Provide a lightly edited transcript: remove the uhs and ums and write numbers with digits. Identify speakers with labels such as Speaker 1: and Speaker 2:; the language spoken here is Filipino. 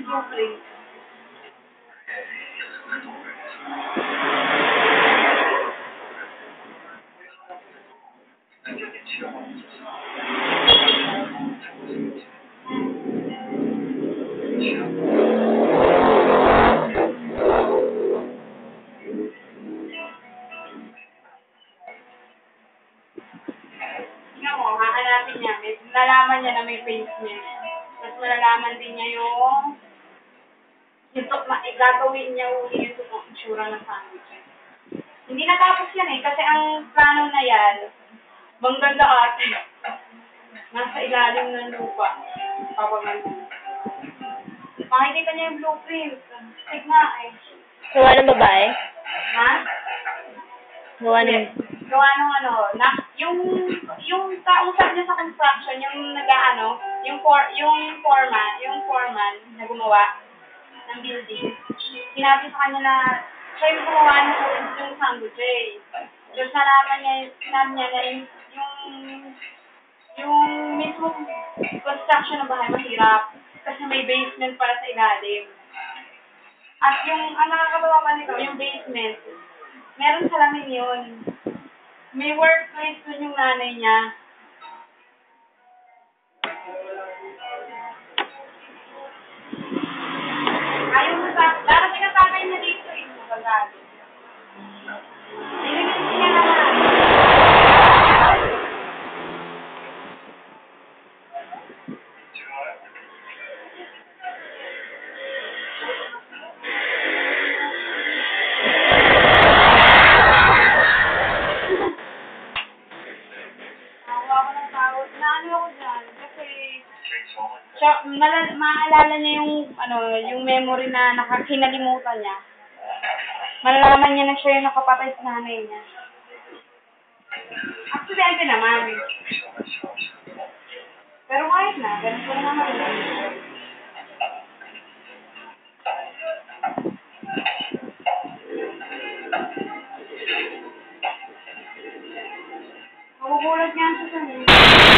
Speaker 1: blueprint. Tingnan mo, hahanapin niya. Nalaman niya na may basement. Tapos malalaman din niya yung gagawin niya uli yung itsura ng sandwich. Hindi natapos yan eh, kasi ang plano na yan, mangganda ate. Nasa ilalim ng lupa. Papaganda. Makikita niya yung blueprint. Stig nga eh.
Speaker 2: Gawa ng babae?
Speaker 1: Ha?
Speaker 2: Gawa ng...
Speaker 1: Gawa nung yung kausap niya sa construction, yung yung foreman na gumawa ng building. Sinabi sa kanya na siya yung gumawa ng sandwich eh. Tapos sinabi niya na yung mismo construction ng bahay mahirap kasi may basement para sa ilalim. At ang nakakatawa pa nito, yung basement, meron salamin yun. May workplace dun yung nanay niya. Ayaw mo darating ang tatay niya dito eh. Magagalit. Nilinis niya naman. Maalala niya yung memory na kinalimutan niya. Malalaman niya na siya yung nakapatay sa nanay niya. Aksidente naman. Pero kahit na, ganun ko naman yun. Magugulat niya siya sa